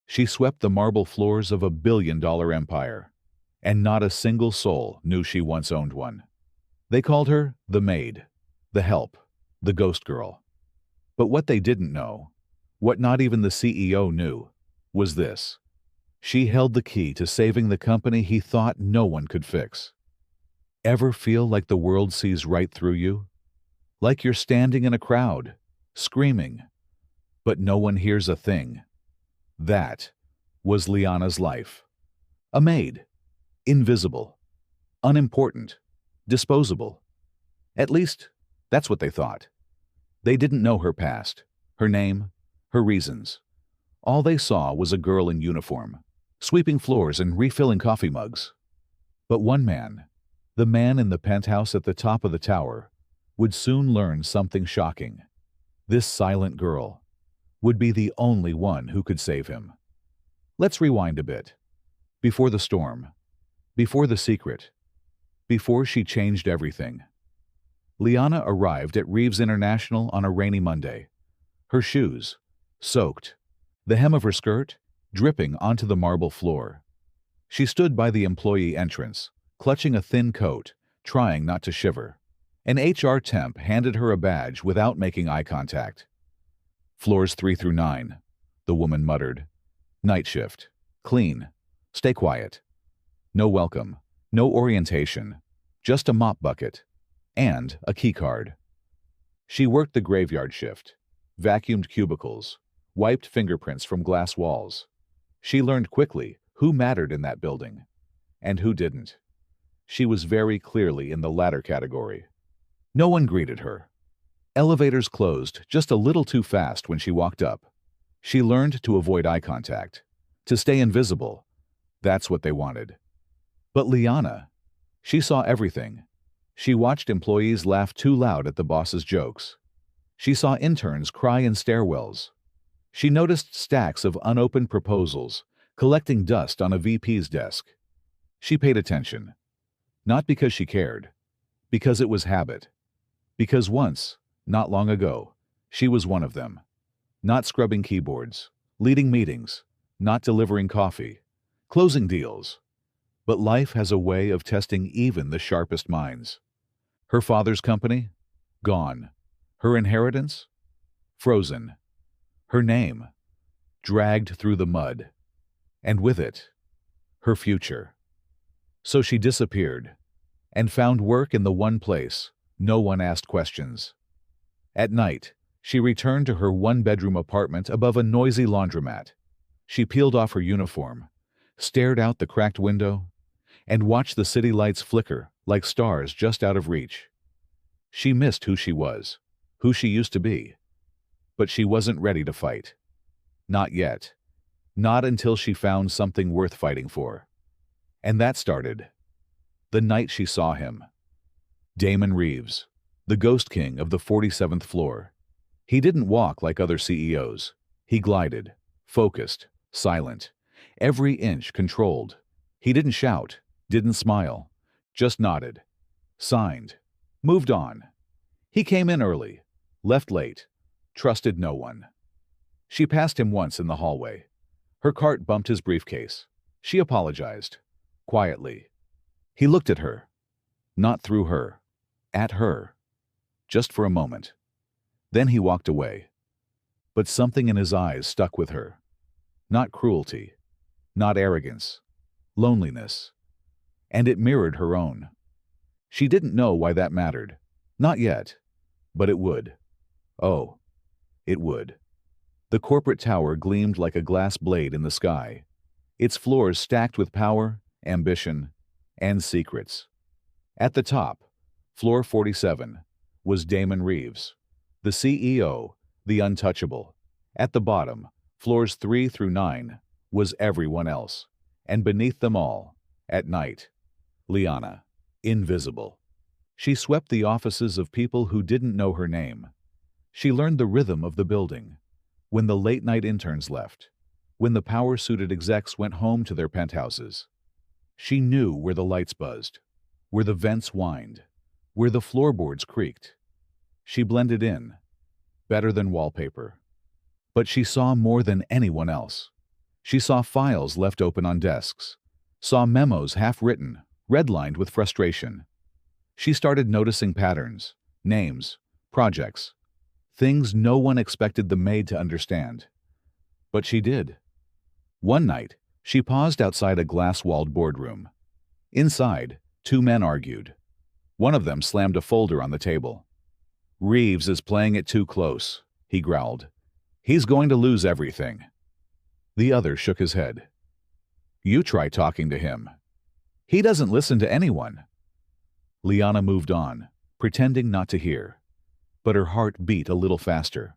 She swept the marble floors of a billion-dollar empire, and not a single soul knew she once owned one. They called her the Maid, the Help, the Ghost Girl. But what they didn't know, what not even the CEO knew, was this. She held the key to saving the company he thought no one could fix. Ever feel like the world sees right through you? Like you're standing in a crowd, screaming, but no one hears a thing? That was Liana's life. A maid. Invisible. Unimportant. Disposable. At least, that's what they thought. They didn't know her past, her name, her reasons. All they saw was a girl in uniform, sweeping floors and refilling coffee mugs. But one man, the man in the penthouse at the top of the tower, would soon learn something shocking. This silent girl would be the only one who could save him. Let's rewind a bit. Before the storm, before the secret, before she changed everything. Liana arrived at Reeves International on a rainy Monday. Her shoes, soaked, the hem of her skirt dripping onto the marble floor. She stood by the employee entrance, clutching a thin coat, trying not to shiver. An HR temp handed her a badge without making eye contact. "Floors 3 through 9, the woman muttered. "Night shift. Clean. Stay quiet. No welcome. No orientation. Just a mop bucket. And a key card." She worked the graveyard shift, vacuumed cubicles, wiped fingerprints from glass walls. She learned quickly who mattered in that building, and who didn't. She was very clearly in the latter category. No one greeted her. Elevators closed just a little too fast when she walked up. She learned to avoid eye contact, to stay invisible. That's what they wanted. But Liana, she saw everything. She watched employees laugh too loud at the boss's jokes. She saw interns cry in stairwells. She noticed stacks of unopened proposals collecting dust on a VP's desk. She paid attention. Not because she cared, because it was habit. Because once, not long ago, she was one of them. Not scrubbing keyboards, leading meetings, not delivering coffee, closing deals. But life has a way of testing even the sharpest minds. Her father's company? Gone. Her inheritance? Frozen. Her name? Dragged through the mud. And with it, her future. So she disappeared and found work in the one place no one asked questions. At night, she returned to her one-bedroom apartment above a noisy laundromat. She peeled off her uniform, stared out the cracked window, and watched the city lights flicker like stars just out of reach. She missed who she was, who she used to be. But she wasn't ready to fight. Not yet. Not until she found something worth fighting for. And that started the night she saw him. Damon Reeves, the Ghost King of the 47th floor. He didn't walk like other CEOs. He glided, focused, silent, every inch controlled. He didn't shout, didn't smile, just nodded, signed, moved on. He came in early, left late, trusted no one. She passed him once in the hallway. Her cart bumped his briefcase. She apologized, quietly. He looked at her, not through her, at her, just for a moment. Then he walked away. But something in his eyes stuck with her. Not cruelty, not arrogance, loneliness. And it mirrored her own. She didn't know why that mattered. Not yet. But it would. Oh, it would. The corporate tower gleamed like a glass blade in the sky, its floors stacked with power, ambition, and secrets. At the top, floor 47, was Damon Reeves, the CEO, the untouchable. At the bottom, floors 3 through 9, was everyone else. And beneath them all, at night, Liana, invisible. She swept the offices of people who didn't know her name. She learned the rhythm of the building. When the late-night interns left, when the power-suited execs went home to their penthouses. She knew where the lights buzzed, where the vents whined, where the floorboards creaked. She blended in, better than wallpaper. But she saw more than anyone else. She saw files left open on desks, saw memos half-written, redlined with frustration. She started noticing patterns, names, projects, things no one expected the maid to understand. But she did. One night, she paused outside a glass-walled boardroom. Inside, two men argued. One of them slammed a folder on the table. "Reeves is playing it too close," he growled. "He's going to lose everything." The other shook his head. "You try talking to him. He doesn't listen to anyone." Liana moved on, pretending not to hear. But her heart beat a little faster.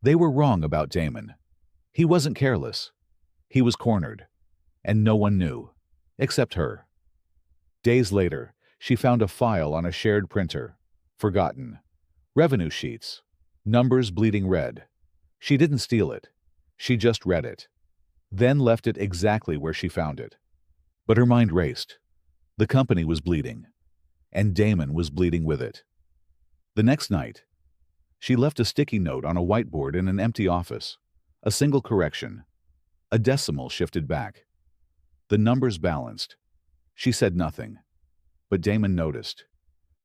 They were wrong about Damon. He wasn't careless. He was cornered. And no one knew, except her. Days later, she found a file on a shared printer. Forgotten. Revenue sheets. Numbers bleeding red. She didn't steal it. She just read it. Then left it exactly where she found it. But her mind raced. The company was bleeding. And Damon was bleeding with it. The next night, she left a sticky note on a whiteboard in an empty office. A single correction. A decimal shifted back. The numbers balanced. She said nothing. But Damon noticed.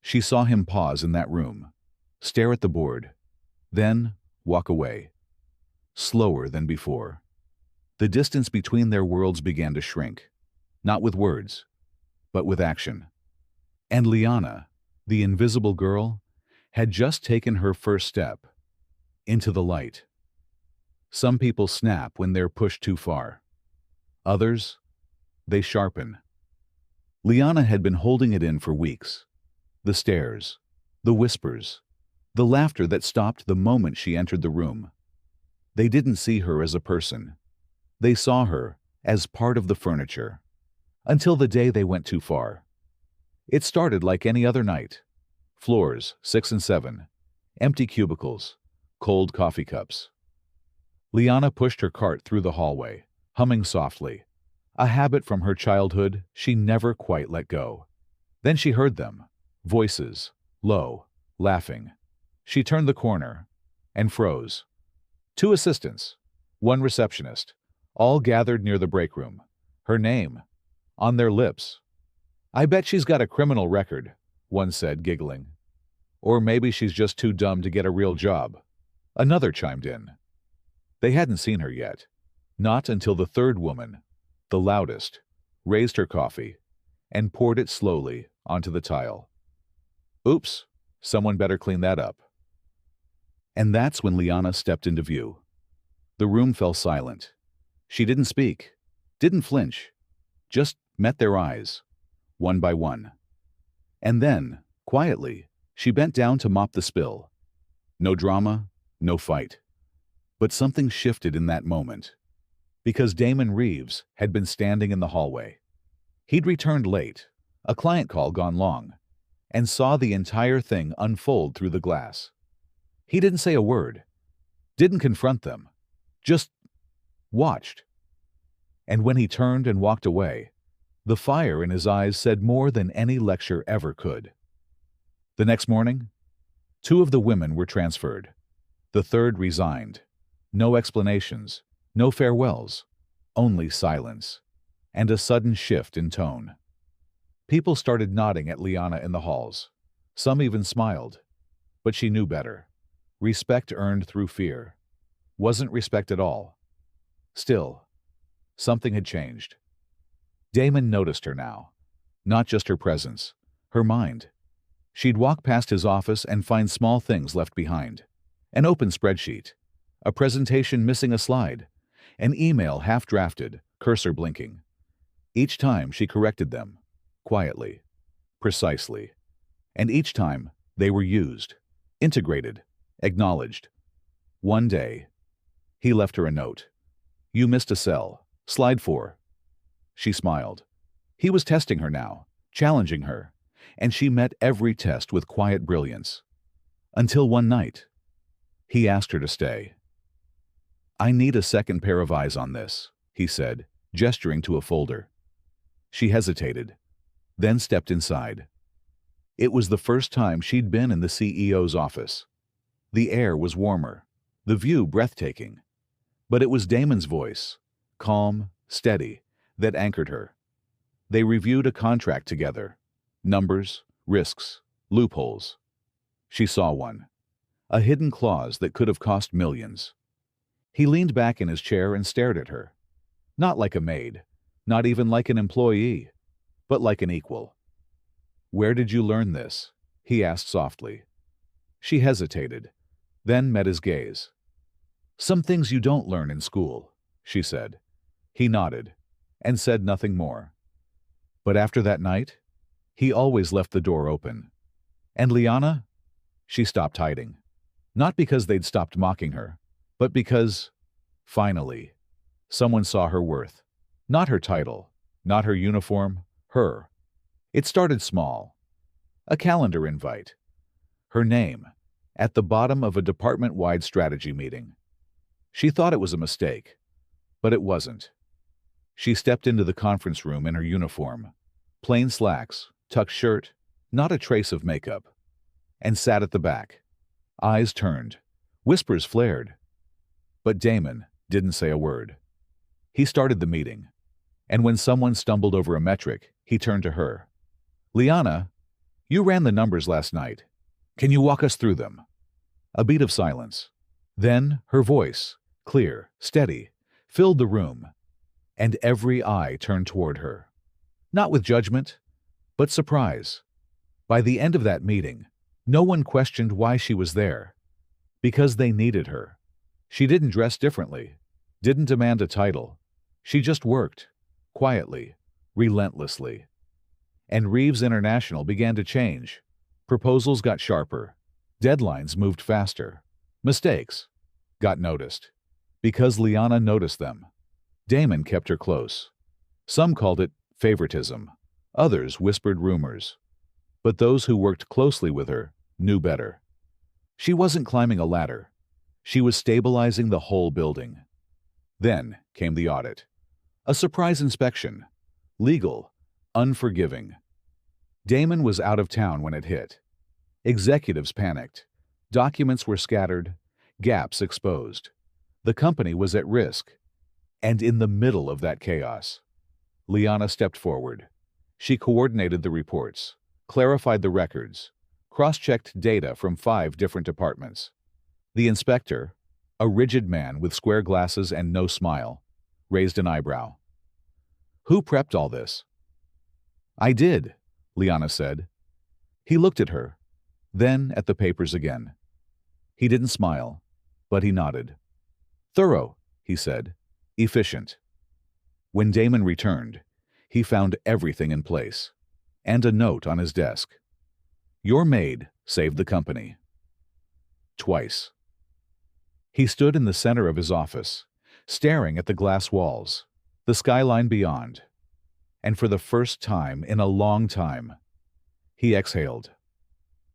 She saw him pause in that room, stare at the board, then walk away. Slower than before. The distance between their worlds began to shrink. Not with words, but with action. And Liana, the invisible girl, had just taken her first step into the light. Some people snap when they're pushed too far. Others, they sharpen. Liana had been holding it in for weeks. The stares, the whispers, the laughter that stopped the moment she entered the room. They didn't see her as a person. They saw her as part of the furniture. Until the day they went too far. It started like any other night. Floors 6 and 7, empty cubicles, cold coffee cups. Liana pushed her cart through the hallway, humming softly, a habit from her childhood she never quite let go. Then she heard them, voices, low, laughing. She turned the corner and froze. 2 assistants, 1 receptionist, all gathered near the break room. Her name, on their lips. "I bet she's got a criminal record," one said, giggling. "Or maybe she's just too dumb to get a real job," another chimed in. They hadn't seen her yet. Not until the third woman, the loudest, raised her coffee and poured it slowly onto the tile. "Oops, someone better clean that up." And that's when Liana stepped into view. The room fell silent. She didn't speak, didn't flinch, just met their eyes, one by one. And then, quietly, she bent down to mop the spill. No drama, no fight. But something shifted in that moment. Because Damon Reeves had been standing in the hallway. He'd returned late, a client call gone long, and saw the entire thing unfold through the glass. He didn't say a word, didn't confront them, just watched. And when he turned and walked away, the fire in his eyes said more than any lecture ever could. The next morning, 2 of the women were transferred. The third resigned. No explanations, no farewells, only silence, and a sudden shift in tone. People started nodding at Liana in the halls. Some even smiled. But she knew better. Respect earned through fear wasn't respect at all. Still, something had changed. Damon noticed her now. Not just her presence, her mind. She'd walk past his office and find small things left behind. An open spreadsheet, a presentation missing a slide, an email half-drafted, cursor blinking. Each time she corrected them, quietly, precisely. And each time they were used, integrated, acknowledged. One day, he left her a note. "You missed a cell. Slide 4. She smiled. He was testing her now, challenging her, and she met every test with quiet brilliance. Until one night, he asked her to stay. "I need a second pair of eyes on this," he said, gesturing to a folder. She hesitated, then stepped inside. It was the first time she'd been in the CEO's office. The air was warmer, the view breathtaking. But it was Damon's voice, calm, steady, that anchored her. They reviewed a contract together. Numbers, risks, loopholes. She saw one. A hidden clause that could have cost millions. He leaned back in his chair and stared at her. Not like a maid, not even like an employee, but like an equal. "Where did you learn this?" he asked softly. She hesitated, then met his gaze. "Some things you don't learn in school," she said. He nodded, and said nothing more. But after that night, he always left the door open. And Liana? She stopped hiding. Not because they'd stopped mocking her, but because, finally, someone saw her worth. Not her title, not her uniform, her. It started small. A calendar invite. Her name, at the bottom of a department-wide strategy meeting. She thought it was a mistake, but it wasn't. She stepped into the conference room in her uniform, plain slacks, tucked shirt, not a trace of makeup, and sat at the back. Eyes turned, whispers flared. But Damon didn't say a word. He started the meeting, and when someone stumbled over a metric, he turned to her. "Liana, you ran the numbers last night. Can you walk us through them?" A beat of silence. Then her voice, clear, steady, filled the room, and every eye turned toward her. Not with judgment, but surprise. By the end of that meeting, no one questioned why she was there. Because they needed her. She didn't dress differently, didn't demand a title. She just worked, quietly, relentlessly. And Reeves International began to change. Proposals got sharper. Deadlines moved faster. Mistakes got noticed. Because Liana noticed them. Damon kept her close. Some called it favoritism. Others whispered rumors. But those who worked closely with her knew better. She wasn't climbing a ladder. She was stabilizing the whole building. Then came the audit. A surprise inspection. Legal. Unforgiving. Damon was out of town when it hit. Executives panicked. Documents were scattered. Gaps exposed. The company was at risk. And in the middle of that chaos, Liana stepped forward. She coordinated the reports, clarified the records, cross-checked data from 5 different departments. The inspector, a rigid man with square glasses and no smile, raised an eyebrow. "Who prepped all this?" "I did," Liana said. He looked at her, then at the papers again. He didn't smile, but he nodded. "Thorough," he said. "Efficient." When Damon returned, he found everything in place, and a note on his desk. "Your maid saved the company." Twice. He stood in the center of his office, staring at the glass walls, the skyline beyond. And for the first time in a long time, he exhaled.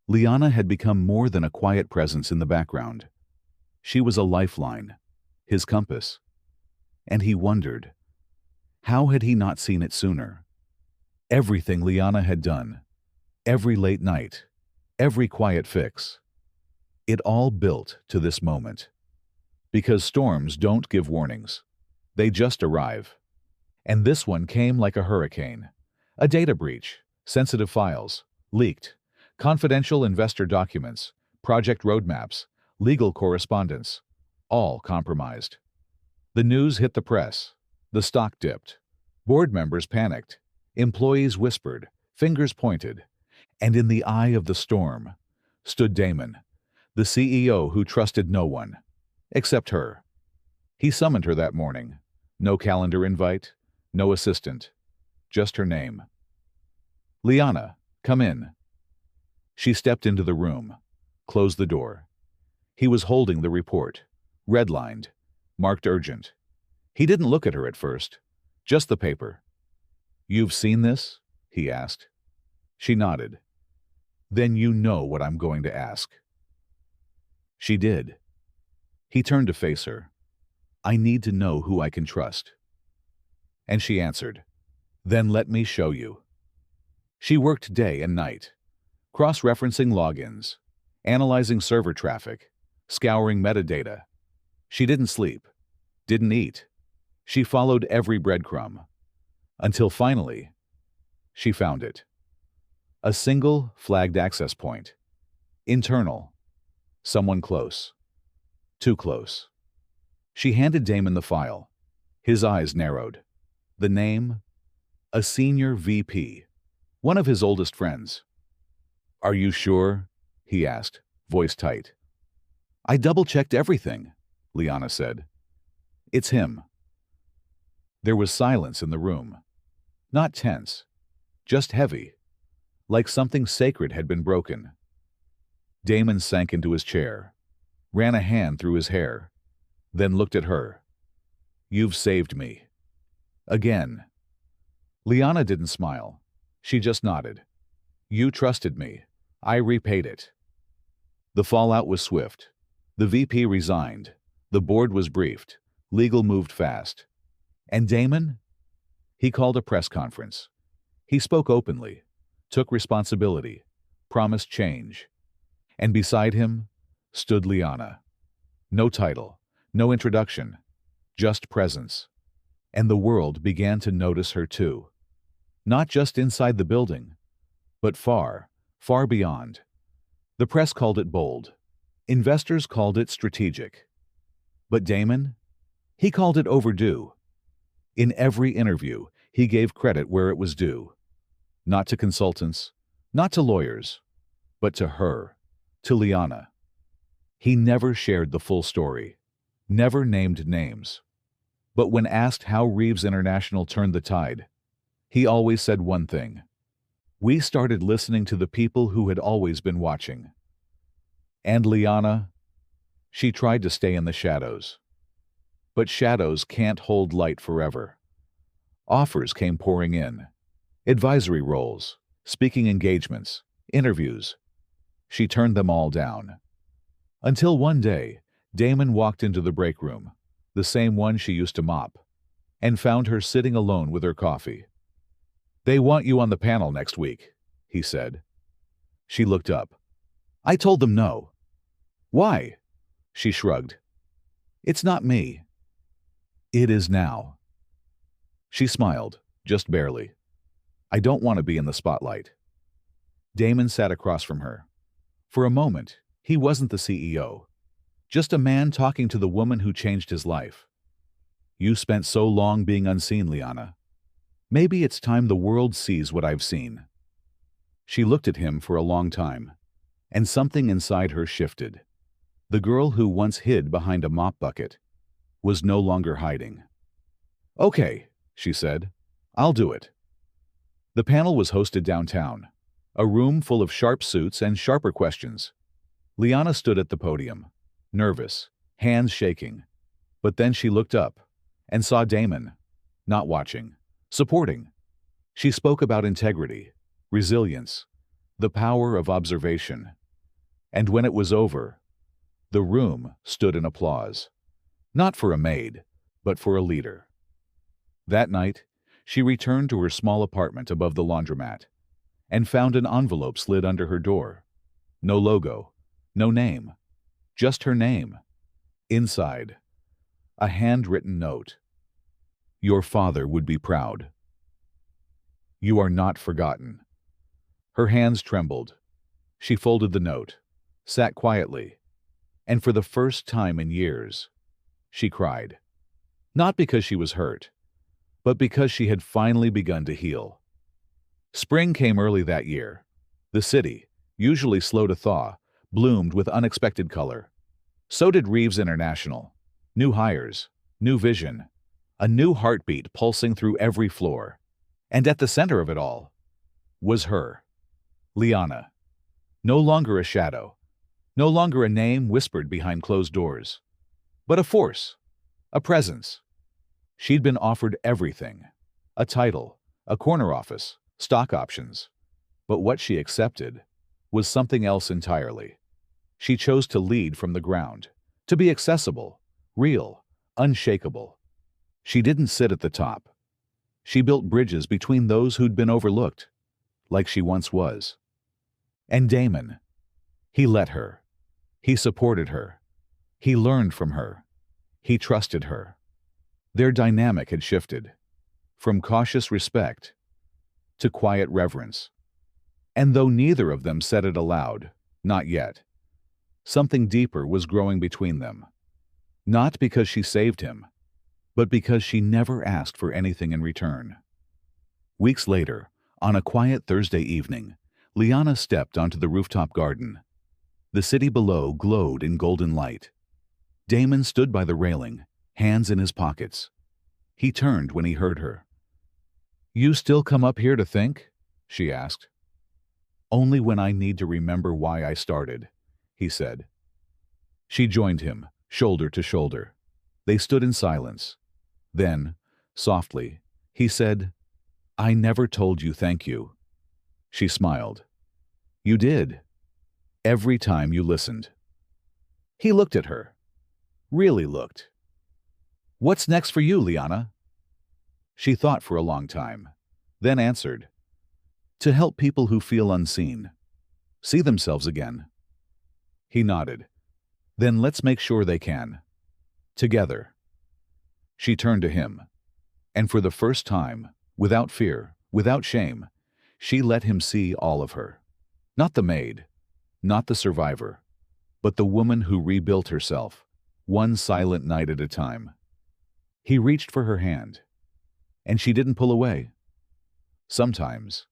Liana had become more than a quiet presence in the background. She was a lifeline, his compass. And he wondered, how had he not seen it sooner? Everything Liana had done, every late night, every quiet fix, it all built to this moment. Because storms don't give warnings. They just arrive. And this one came like a hurricane. A data breach, sensitive files, leaked, confidential investor documents, project roadmaps, legal correspondence, all compromised. The news hit the press. The stock dipped. Board members panicked. Employees whispered, fingers pointed. And in the eye of the storm stood Damon, the CEO who trusted no one, except her. He summoned her that morning. No calendar invite, no assistant, just her name. "Liana, come in." She stepped into the room, closed the door. He was holding the report, redlined, marked urgent. He didn't look at her at first, just the paper. "You've seen this?" he asked. She nodded. "Then you know what I'm going to ask." She did. He turned to face her. "I need to know who I can trust." And she answered, "Then let me show you." She worked day and night, cross-referencing logins, analyzing server traffic, scouring metadata. She didn't sleep, didn't eat, She followed every breadcrumb, until finally, she found it. A single flagged access point. Internal. Someone close. Too close. She handed Damon the file. His eyes narrowed. The name? A senior VP. One of his oldest friends. "Are you sure?" he asked, voice tight. "I double-checked everything," Liana said. "It's him." There was silence in the room. Not tense, just heavy, like something sacred had been broken. Damon sank into his chair, ran a hand through his hair, then looked at her. "You've saved me." Again. Liana didn't smile. She just nodded. "You trusted me. I repaid it." The fallout was swift. The VP resigned. The board was briefed. Legal moved fast. And Damon? He called a press conference. He spoke openly, took responsibility, promised change. And beside him stood Liana. No title, no introduction, just presence. And the world began to notice her too. Not just inside the building, but far, far beyond. The press called it bold. Investors called it strategic. But Damon? He called it overdue. In every interview, he gave credit where it was due. Not to consultants, not to lawyers, but to her, to Liana. He never shared the full story, never named names. But when asked how Reeves International turned the tide, he always said one thing: "We started listening to the people who had always been watching." And Liana? She tried to stay in the shadows. But shadows can't hold light forever. Offers came pouring in. Advisory roles, speaking engagements, interviews. She turned them all down. Until one day, Damon walked into the break room, the same one she used to mop, and found her sitting alone with her coffee. "They want you on the panel next week," he said. She looked up. "I told them no." "Why?" She shrugged. "It's not me." "It is now." She smiled, just barely. "I don't want to be in the spotlight." Damon sat across from her. For a moment, he wasn't the CEO, just a man talking to the woman who changed his life. "You spent so long being unseen, Liana. Maybe it's time the world sees what I've seen." She looked at him for a long time, and something inside her shifted. The girl who once hid behind a mop bucket was no longer hiding. "Okay," she said. "I'll do it." The panel was hosted downtown, a room full of sharp suits and sharper questions. Liana stood at the podium, nervous, hands shaking. But then she looked up and saw Damon, not watching, supporting. She spoke about integrity, resilience, the power of observation. And when it was over, the room stood in applause. Not for a maid, but for a leader. That night, she returned to her small apartment above the laundromat and found an envelope slid under her door. No logo, no name, just her name. Inside, a handwritten note. "Your father would be proud. You are not forgotten." Her hands trembled. She folded the note, sat quietly, and for the first time in years, she cried. Not because she was hurt, but because she had finally begun to heal. Spring came early that year. The city, usually slow to thaw, bloomed with unexpected color. So did Reeves International. New hires, new vision, a new heartbeat pulsing through every floor. And at the center of it all was her, Liana. No longer a shadow, no longer a name whispered behind closed doors, but a force, a presence. She'd been offered everything, a title, a corner office, stock options. But what she accepted was something else entirely. She chose to lead from the ground, to be accessible, real, unshakable. She didn't sit at the top. She built bridges between those who'd been overlooked, like she once was. And Damon, he let her. He supported her. He learned from her. He trusted her. Their dynamic had shifted from cautious respect to quiet reverence. And though neither of them said it aloud, not yet, something deeper was growing between them. Not because she saved him, but because she never asked for anything in return. Weeks later, on a quiet Thursday evening, Liana stepped onto the rooftop garden. The city below glowed in golden light. Damon stood by the railing, hands in his pockets. He turned when he heard her. "You still come up here to think?" she asked. "Only when I need to remember why I started," he said. She joined him, shoulder to shoulder. They stood in silence. Then, softly, he said, "I never told you thank you." She smiled. "You did. Every time you listened." He looked at her. Really looked. "What's next for you, Liana?" She thought for a long time, then answered, "To help people who feel unseen, see themselves again." He nodded. "Then let's make sure they can. Together." She turned to him, and for the first time, without fear, without shame, she let him see all of her. Not the maid, not the survivor, but the woman who rebuilt herself, one silent night at a time. He reached for her hand, and she didn't pull away. Sometimes,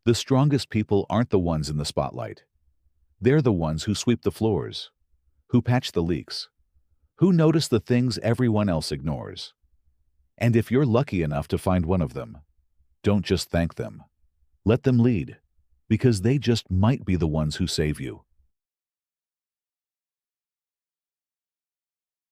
the strongest people aren't the ones in the spotlight. They're the ones who sweep the floors, who patch the leaks, who notice the things everyone else ignores. And if you're lucky enough to find one of them, don't just thank them. Let them lead, because they just might be the ones who save you.